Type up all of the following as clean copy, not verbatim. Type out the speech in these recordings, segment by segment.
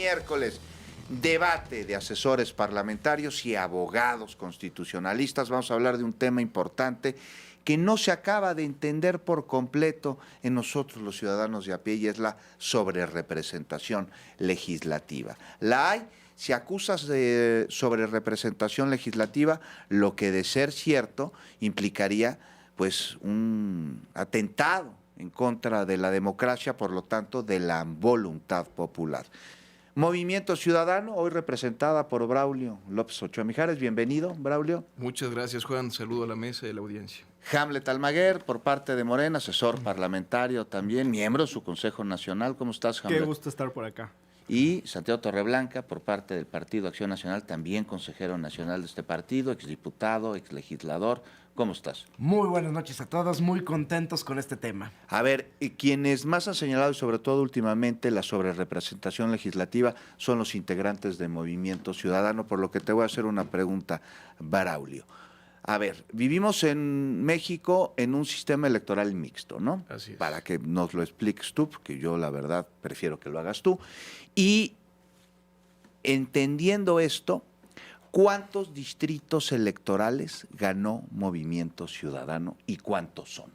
miércoles. Debate de asesores parlamentarios y abogados constitucionalistas. Vamos a hablar de un tema importante que no se acaba de entender por completo en nosotros los ciudadanos de a pie, y es la sobrerepresentación legislativa. La hay. Si acusas de sobrerepresentación legislativa, lo que de ser cierto implicaría pues un atentado en contra de la democracia, por lo tanto de la voluntad popular. Movimiento Ciudadano, hoy representada por Braulio López Ochoa Mijares. Bienvenido, Braulio. Muchas gracias, Juan. Saludo a la mesa y a la audiencia. Hamlet Almaguer, por parte de Morena, asesor parlamentario también, miembro de su Consejo Nacional. ¿Cómo estás, Hamlet? Qué gusto estar por acá. Y Santiago Torreblanca, por parte del Partido Acción Nacional, también consejero nacional de este partido, exdiputado, exlegislador. ¿Cómo estás? Muy buenas noches a todos, muy contentos con este tema. A ver, quienes más han señalado, y sobre todo últimamente, la sobrerepresentación legislativa son los integrantes de Movimiento Ciudadano, por lo que te voy a hacer una pregunta, Braulio. A ver, vivimos en México en un sistema electoral mixto, ¿no? Así es. Para que nos lo expliques tú, porque yo la verdad prefiero que lo hagas tú. Y entendiendo esto, ¿cuántos distritos electorales ganó Movimiento Ciudadano y cuántos son?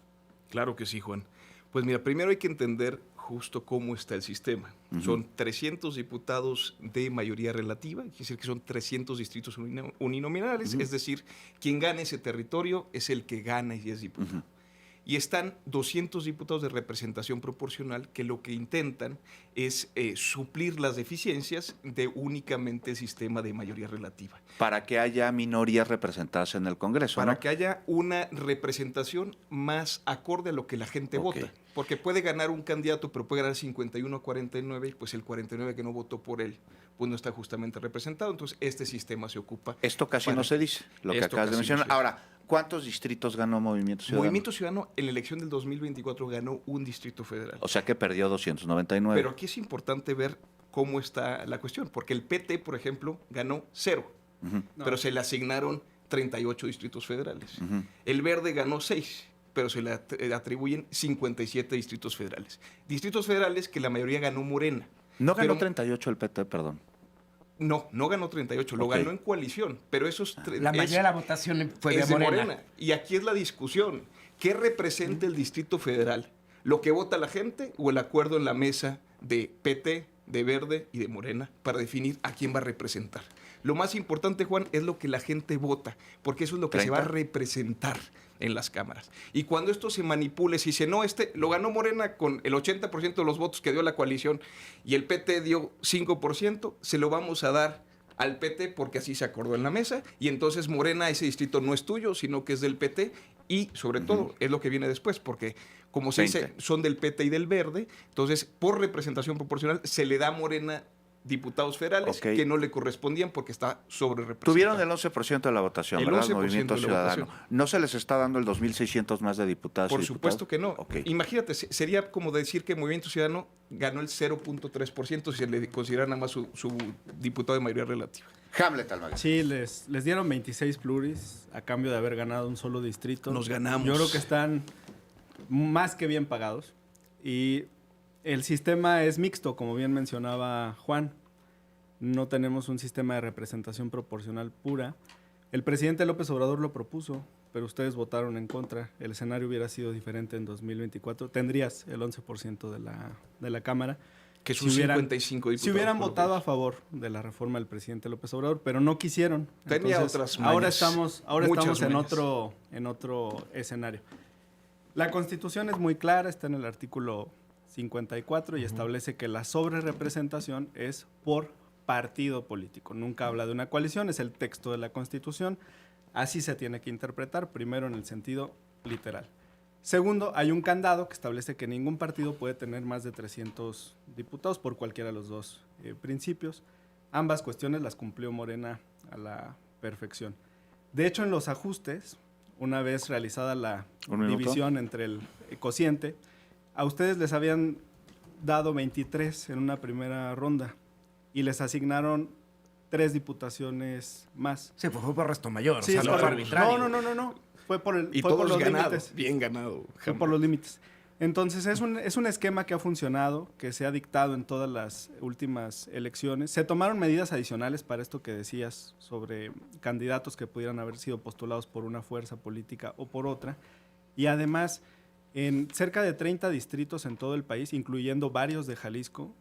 Claro que sí, Juan. Pues mira, primero hay que entender justo cómo está el sistema. Son 300 diputados de mayoría relativa, quiere decir que son 300 distritos uninominales, es decir, quien gane ese territorio es el que gana y es diputado. Y están 200 diputados de representación proporcional que lo que intentan es suplir las deficiencias de únicamente el sistema de mayoría relativa. Para que haya minorías representadas en el Congreso, Para ¿no? que haya una representación más acorde a lo que la gente vota. Porque puede ganar un candidato, pero puede ganar 51 a 49, y pues el 49 que no votó por él, pues no está justamente representado. Entonces, este sistema se ocupa. Esto casi no se dice, lo que acabas de mencionar. Ahora, ¿cuántos distritos ganó Movimiento Ciudadano? Movimiento Ciudadano en la elección del 2024 ganó un distrito federal. O sea que perdió 299. Pero aquí es importante ver cómo está la cuestión, porque el PT, por ejemplo, ganó 0, pero se le asignaron 38 distritos federales. El Verde ganó 6, pero se le atribuyen 57 distritos federales. Distritos federales que la mayoría ganó Morena. No ganó pero, 38 el PT, perdón. No ganó 38, lo ganó en coalición, pero esos... La mayoría de la votación fue de Morena. Y aquí es la discusión. ¿Qué representa el Distrito Federal? ¿Lo que vota la gente o el acuerdo en la mesa de PT, de Verde y de Morena para definir a quién va a representar? Lo más importante, Juan, es lo que la gente vota, porque eso es lo que 30. se va a representar en las cámaras. Y cuando esto se manipule, si dice, no, lo ganó Morena con el 80% de los votos que dio la coalición y el PT dio 5%, se lo vamos a dar al PT porque así se acordó en la mesa, y entonces Morena, ese distrito no es tuyo, sino que es del PT, y sobre todo es lo que viene después, porque como se dice, son del PT y del Verde, entonces por representación proporcional se le da a Morena diputados federales que no le correspondían porque está sobre representado. Tuvieron el 11% de la votación, el ¿verdad? 11% Movimiento de la Ciudadano. votación. ¿No se les está dando el 2.600 más de diputados y Por diputados? supuesto que no. Imagínate, sería como decir que Movimiento Ciudadano ganó el 0.3% si se le considera nada más su diputado de mayoría relativa. Hamlet Almaguer. Sí, les dieron 26 pluris a cambio de haber ganado un solo distrito. Nos ganamos. Yo creo que están más que bien pagados. Y el sistema es mixto, como bien mencionaba Juan. No tenemos un sistema de representación proporcional pura. El presidente López Obrador lo propuso, pero ustedes votaron en contra. El escenario hubiera sido diferente en 2024. Tendrías el 11% de la Cámara. Que son 55 diputados. Si hubieran votado a favor de la reforma del presidente López Obrador, pero no quisieron. Tenía Entonces, otras mañas. Ahora estamos en mañas. otro escenario. La Constitución es muy clara, está en el artículo 54 y establece que la sobrerepresentación es por partido político. Nunca habla de una coalición, es el texto de la Constitución. Así se tiene que interpretar, primero en el sentido literal. Segundo, hay un candado que establece que ningún partido puede tener más de 300 diputados por cualquiera de los dos principios. Ambas cuestiones las cumplió Morena a la perfección. De hecho, en los ajustes, una vez realizada la división entre el cociente, a ustedes les habían dado 23 en una primera ronda y les asignaron 3 diputaciones más. Sí, pues fue por resto mayor, Sí, o sea, no fue arbitrario. No. Fue por Y fue todos por los ganados, límites. bien ganado. Fue por los límites. Entonces es un esquema que ha funcionado, que se ha dictado en todas las últimas elecciones. Se tomaron medidas adicionales para esto que decías sobre candidatos que pudieran haber sido postulados por una fuerza política o por otra. Y además, en cerca de 30 distritos en todo el país, incluyendo varios de Jalisco,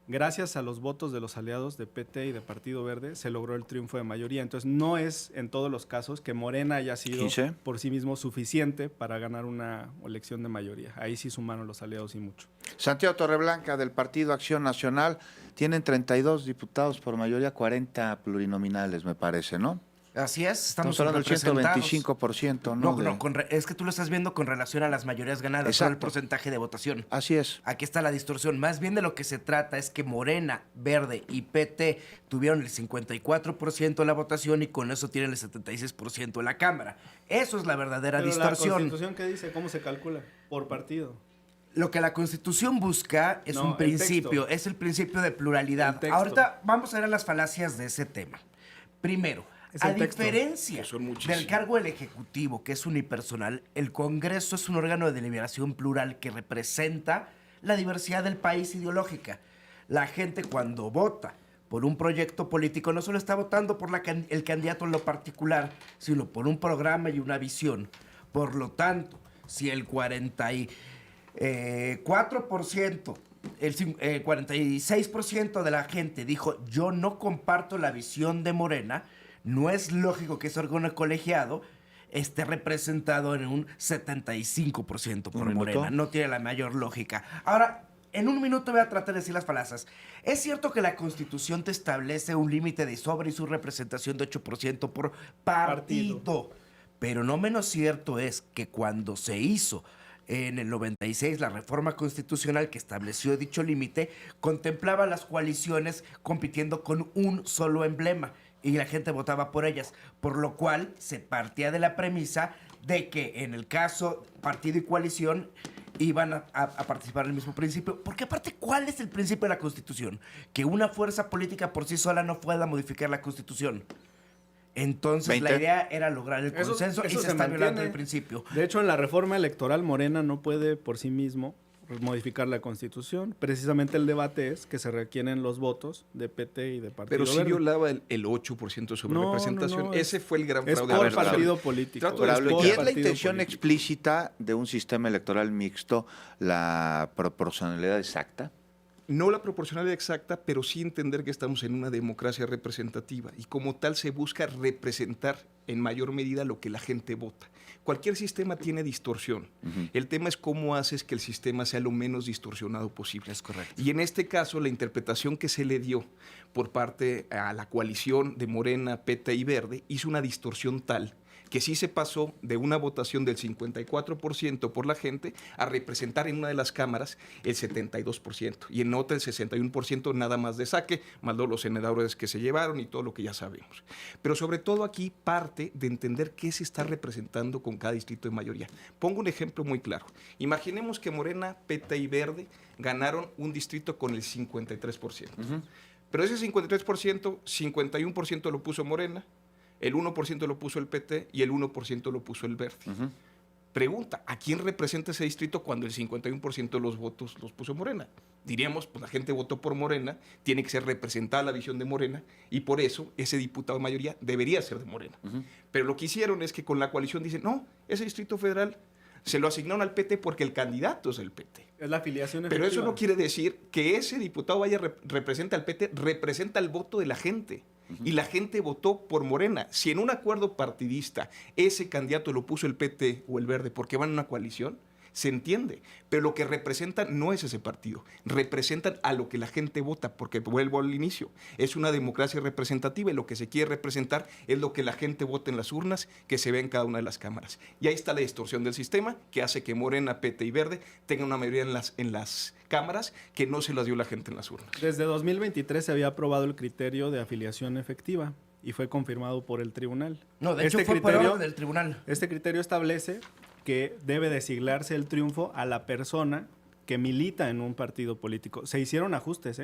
gracias a los votos de los aliados de PT y de Partido Verde, se logró el triunfo de mayoría. Entonces, no es en todos los casos que Morena haya sido 15. por sí mismo suficiente para ganar una elección de mayoría. Ahí sí sumaron los aliados y mucho. Santiago Torreblanca, del Partido Acción Nacional, tienen 32 diputados por mayoría, 40 plurinominales, me parece, ¿no? Así es, estamos hablando del representados. 125%, ¿no? Es que tú lo estás viendo con relación a las mayorías ganadas, Exacto. no el porcentaje de votación. Así es. Aquí está la distorsión. Más bien de lo que se trata es que Morena, Verde y PT tuvieron el 54% de la votación y con eso tienen el 76% de la Cámara. Eso es la verdadera Pero distorsión. ¿la Constitución qué dice? ¿Cómo se calcula? Por partido. Lo que la Constitución busca es No, un el principio, texto. es el principio de pluralidad. El texto. Ahorita vamos a ver las falacias de ese tema. Primero, Es a el texto, diferencia que son muchísimos. del cargo del Ejecutivo, que es unipersonal, el Congreso es un órgano de deliberación plural que representa la diversidad del país ideológica. La gente cuando vota por un proyecto político no solo está votando por el candidato en lo particular, sino por un programa y una visión. Por lo tanto, si el 44%, el 46% de la gente dijo yo no comparto la visión de Morena, no es lógico que ese órgano colegiado esté representado en un 75% por ¿Un minuto? Morena. No tiene la mayor lógica. Ahora, en un minuto voy a tratar de decir las falazas. Es cierto que la Constitución te establece un límite de sobre y subrepresentación de 8% por partido. Pero no menos cierto es que cuando se hizo en el 96 la reforma constitucional que estableció dicho límite, contemplaba las coaliciones compitiendo con un solo emblema y la gente votaba por ellas, por lo cual se partía de la premisa de que en el caso partido y coalición iban a participar en el mismo principio. Porque aparte, ¿cuál es el principio de la Constitución? Que una fuerza política por sí sola no pueda modificar la Constitución. Entonces 20. la idea era lograr el consenso y se está violando mantiene. el principio. De hecho, en la reforma electoral, Morena no puede por sí mismo modificar la Constitución. Precisamente el debate es que se requieren los votos de PT y de Partido Pero sí Verde. violaba el 8% sobre No, representación. no, Ese fue el gran Es fraude. por electoral. partido político. Trato de Es explicar. por Y es la partido intención político. explícita de un sistema electoral mixto, la proporcionalidad exacta. No la proporcionalidad exacta, pero sí entender que estamos en una democracia representativa y como tal se busca representar en mayor medida lo que la gente vota. Cualquier sistema tiene distorsión. El tema es cómo haces que el sistema sea lo menos distorsionado posible. Es correcto. Y en este caso, la interpretación que se le dio por parte a la coalición de Morena, PT y Verde hizo una distorsión tal que sí se pasó de una votación del 54% por la gente a representar en una de las cámaras el 72% y en otra el 61% nada más de saque, más los senadores que se llevaron y todo lo que ya sabemos. Pero sobre todo aquí parte de entender qué se está representando con cada distrito de mayoría. Pongo un ejemplo muy claro. Imaginemos que Morena, PT y Verde ganaron un distrito con el 53%. Pero ese 53%, 51% lo puso Morena, el 1% lo puso el PT y el 1% lo puso el Verde. Pregunta, ¿a quién representa ese distrito cuando el 51% de los votos los puso Morena? Diríamos, pues la gente votó por Morena, tiene que ser representada la visión de Morena y por eso ese diputado de mayoría debería ser de Morena. Pero lo que hicieron es que con la coalición dicen, no, ese distrito federal se lo asignaron al PT porque el candidato es el PT. Es la afiliación Pero efectiva. eso no quiere decir que ese diputado vaya representa al PT, representa el voto de la gente. Y la gente votó por Morena. Si en un acuerdo partidista ese candidato lo puso el PT o el Verde porque van en una coalición, se entiende. Pero lo que representan no es ese partido. Representan a lo que la gente vota, porque vuelvo al inicio. Es una democracia representativa y lo que se quiere representar es lo que la gente vota en las urnas, que se ve en cada una de las cámaras. Y ahí está la distorsión del sistema que hace que Morena, PT y Verde tengan una mayoría en las cámaras que no se las dio la gente en las urnas. Desde 2023 se había aprobado el criterio de afiliación efectiva y fue confirmado por el tribunal. No, de hecho fue por orden del tribunal. Este criterio establece que debe desiglarse el triunfo a la persona que milita en un partido político. Se hicieron ajustes,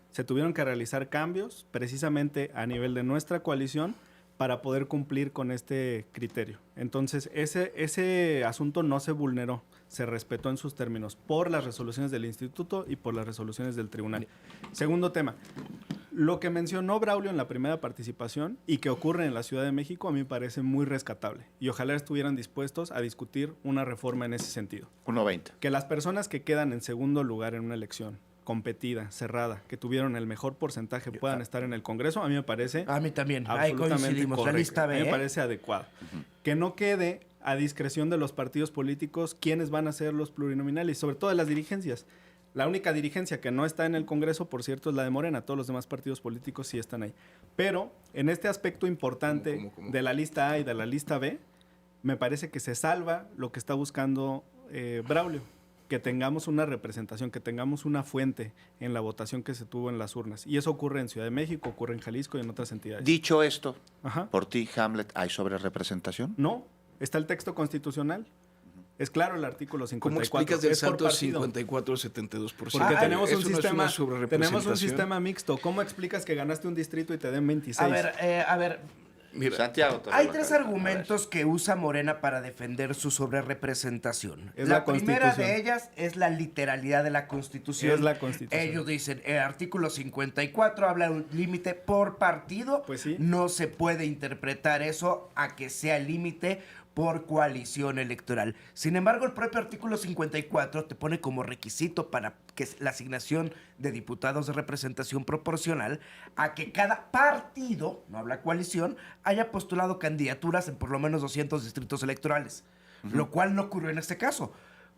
Se tuvieron que realizar cambios precisamente a nivel de nuestra coalición para poder cumplir con este criterio. Entonces, ese asunto no se vulneró, se respetó en sus términos por las resoluciones del instituto y por las resoluciones del tribunal. Segundo tema, lo que mencionó Braulio en la primera participación y que ocurre en la Ciudad de México a mí me parece muy rescatable y ojalá estuvieran dispuestos a discutir una reforma en ese sentido. 1.20. Que las personas que quedan en segundo lugar en una elección competida, cerrada, que tuvieron el mejor porcentaje puedan estar en el Congreso, a mí me parece A mí también. Ahí absolutamente coincidimos. La correcto. lista B. A mí me parece adecuado. Que no quede a discreción de los partidos políticos quiénes van a ser los plurinominales, sobre todo de las dirigencias. La única dirigencia que no está en el Congreso, por cierto, es la de Morena. Todos los demás partidos políticos sí están ahí. Pero en este aspecto importante ¿Cómo? de la lista A y de la lista B, me parece que se salva lo que está buscando Braulio. Que tengamos una representación, que tengamos una fuente en la votación que se tuvo en las urnas. Y eso ocurre en Ciudad de México, ocurre en Jalisco y en otras entidades. Dicho esto, Ajá. por ti, Hamlet, ¿hay sobrerepresentación? No, está el texto constitucional. Es claro el artículo 54. ¿Cómo explicas del es por salto partido. 54 al 72%? Porque tenemos un Eso no es sistema, una sobrerepresentación. tenemos un sistema mixto. ¿Cómo explicas que ganaste un distrito y te den 26? A ver, Mira, Santiago. hay tres argumentos que usa Morena para defender su sobrerepresentación. Es La la primera Constitución. de ellas es la literalidad de la Constitución. Es la Constitución. Ellos dicen, el artículo 54 habla de un límite por partido. Pues sí. No se puede interpretar eso a que sea límite por coalición electoral. Sin embargo, el propio artículo 54 te pone como requisito para que la asignación de diputados de representación proporcional a que cada partido, no habla coalición, haya postulado candidaturas en por lo menos 200 distritos electorales, lo cual no ocurrió en este caso.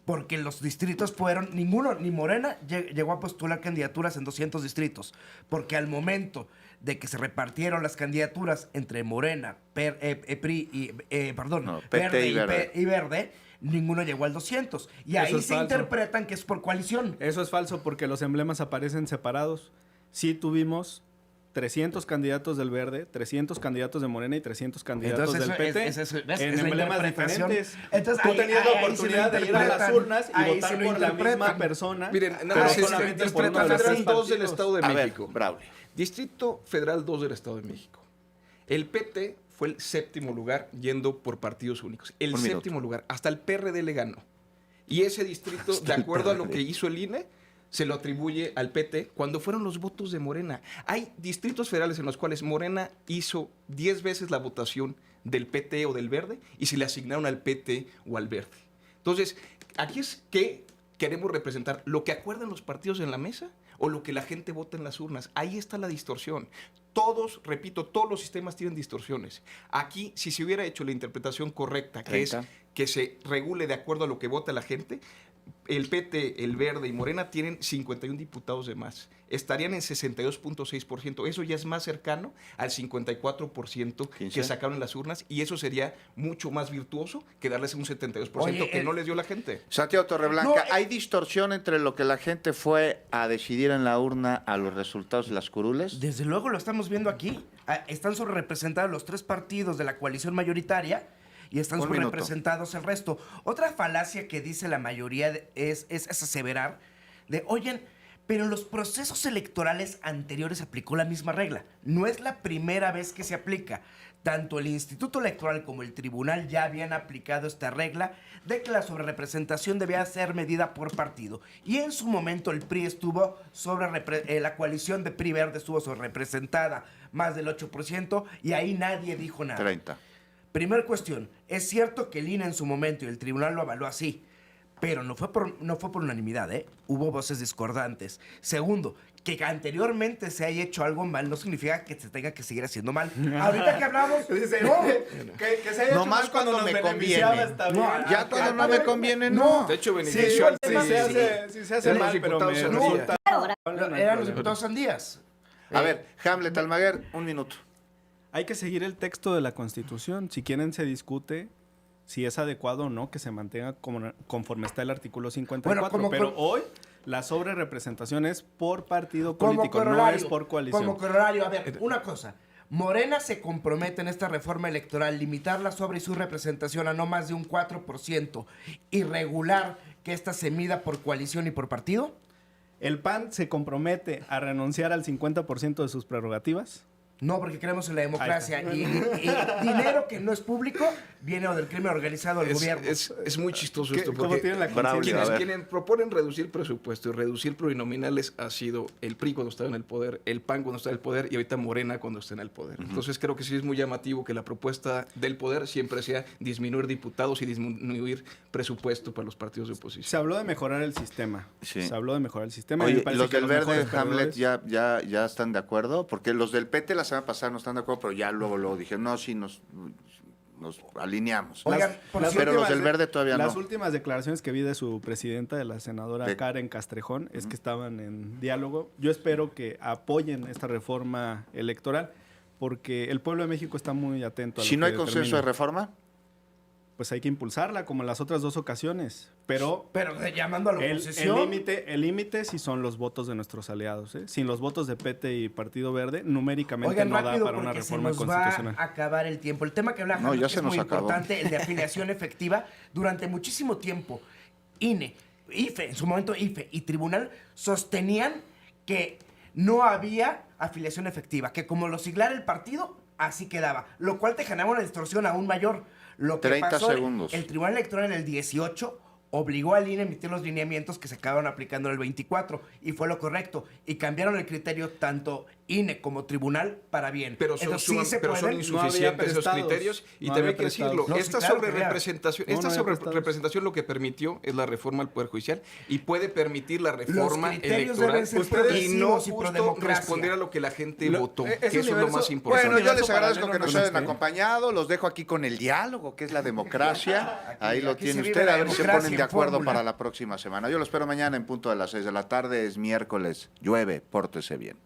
Porque los distritos fueron, ninguno, ni Morena llegó a postular candidaturas en 200 distritos. Porque al momento de que se repartieron las candidaturas entre Morena, PRI y, PT y Verde, Verde. Verde, ninguno llegó al 200. Y Eso ahí es se falso. interpretan que es por coalición. Eso es falso porque los emblemas aparecen separados. Sí tuvimos 300 candidatos del Verde, 300 candidatos de Morena y 300 candidatos Entonces, del PT ¿ves? en Es la emblemas interpretación. diferentes. Entonces, Tú ahí- tenías ahí la se oportunidad lo de ir a las interpretan. urnas y Ahí votar se lo por la misma interpretan. persona. miren, nada pero más solamente por Distrito uno de los Federal tres 2 del partidos. Estado de A ver, México. Braulio. Distrito Federal 2 del Estado de México. El PT fue el séptimo lugar yendo por partidos únicos. El Un minuto. séptimo lugar. Hasta el PRD le ganó. Y ese distrito, de acuerdo a lo que hizo el INE, se lo atribuye al PT cuando fueron los votos de Morena. Hay distritos federales en los cuales Morena hizo 10 veces la votación del PT o del Verde y se le asignaron al PT o al Verde. Entonces, aquí es que queremos representar lo que acuerdan los partidos en la mesa o lo que la gente vota en las urnas. Ahí está la distorsión. Todos, repito, todos los sistemas tienen distorsiones. Aquí, si se hubiera hecho la interpretación correcta, que 30. es que se regule de acuerdo a lo que vota la gente, el PT, el Verde y Morena tienen 51 diputados de más. Estarían en 62.6%. Eso ya es más cercano al 54% 15. que sacaron en las urnas y eso sería mucho más virtuoso que darles un 72% Oye, que no les dio la gente. Santiago Torreblanca, No, ¿hay distorsión entre lo que la gente fue a decidir en la urna a los resultados de las curules? Desde luego lo estamos viendo aquí. Están sobrerepresentados los tres partidos de la coalición mayoritaria y están Un minuto. sobrerepresentados el resto. Otra falacia que dice la mayoría es aseverar de, oye, pero en los procesos electorales anteriores se aplicó la misma regla. No es la primera vez que se aplica. Tanto el Instituto Electoral como el Tribunal ya habían aplicado esta regla de que la sobrerepresentación debía ser medida por partido. Y en su momento el PRI estuvo la coalición de PRI Verde estuvo sobrerepresentada más del 8% y ahí nadie dijo nada. 30. Primer cuestión, es cierto que el INE en su momento y el tribunal lo avaló así, pero no fue por unanimidad, ¿eh? Hubo voces discordantes. Segundo, que anteriormente se haya hecho algo mal no significa que se tenga que seguir haciendo mal. Ahorita que hablamos, Dice, no. que se haya No hecho más mal cuando nos me beneficiaba, conviene. está No, bien. Ya cuando no me conviene, no. De hecho, Sí, benefició al sí, PRI. se hace Los mal, pero diputados me Sandía. resulta... Eran los diputados Sandías. A ver, Hamlet Almaguer, un minuto. Hay que seguir el texto de la Constitución. Si quieren, se discute si es adecuado o no que se mantenga conforme está el artículo 54. Bueno, como pero cor- hoy la sobrerepresentación es por partido Como político, no corolario, es por coalición. Como corolario, a ver, una cosa. Morena se compromete en esta reforma electoral limitar la sobre y su representación a no más de un 4% y regular que esta se mida por coalición y por partido. El PAN se compromete a renunciar al 50% de sus prerrogativas. No, porque creemos en la democracia. Y dinero que no es público viene o del crimen organizado del gobierno. Es muy chistoso ¿Qué- esto. cómo Porque tienen la conciencia? quienes proponen reducir presupuesto y reducir plurinominales ha sido el PRI cuando estaba en el poder, el PAN cuando está en el poder y ahorita Morena cuando está en el poder. Entonces creo que sí es muy llamativo que la propuesta del poder siempre sea disminuir diputados y disminuir presupuesto para los partidos de oposición. Se habló de mejorar el sistema. Sí. Se habló de mejorar el sistema. y Oye, me parece los que del Verde, mejores Hamlet, perdedores- ya están de acuerdo, porque los del PT la semana pasada no están de acuerdo, pero ya luego dijeron, no, sí, nos alineamos. Oigan, por Las pero los últimas del Verde todavía Las no. últimas declaraciones que vi de su presidenta, de la senadora De- Karen Castrejón, es que estaban en diálogo. Yo espero que apoyen esta reforma electoral, porque el pueblo de México está muy atento a lo Si no que hay consenso de determine. reforma, Pues hay que impulsarla, como en las otras dos ocasiones. Pero Llamando a la oposición. el límite sí son los votos de nuestros aliados. ¿eh? Sin los votos de PT y Partido Verde, numéricamente Oigan, no da rápido, para una porque se reforma nos constitucional. va a acabar el tiempo. El tema que habla No, Hamlet, ya que se es muy nos acabó. importante, el de afiliación efectiva. Durante muchísimo tiempo, INE, IFE, en su momento IFE y Tribunal sostenían que no había afiliación efectiva, que como lo siglara el partido, así quedaba, lo cual te generaba una distorsión aún mayor. Lo que 30 pasó, segundos. el Tribunal Electoral en el 18 obligó al INE a emitir los lineamientos que se acabaron aplicando en el 24 y fue lo correcto. Y cambiaron el criterio tanto INE como tribunal para bien. Pero son, Entonces, sí se pero son pueden. insuficientes esos prestados. criterios y No también hay había que decirlo, prestados. No, sí, esta claro que sobrerepresentación, había. esta No había prestados. sobrerepresentación lo que permitió es la reforma al Poder Judicial y puede permitir la reforma criterios electoral deben ser y no progresivos y justo prodemocracia. responder a lo que la gente Lo- votó, ese que eso es lo universo- más importante. bueno, yo les universo agradezco paralelo que nos no hayan existe. acompañado, los dejo aquí con el diálogo, que es la democracia. Ahí lo aquí tiene se vive usted, la a ver si se democracia ponen de en acuerdo fórmula. para la próxima semana. Yo lo espero mañana en punto de las 6 de la tarde, es miércoles, llueve, pórtese bien.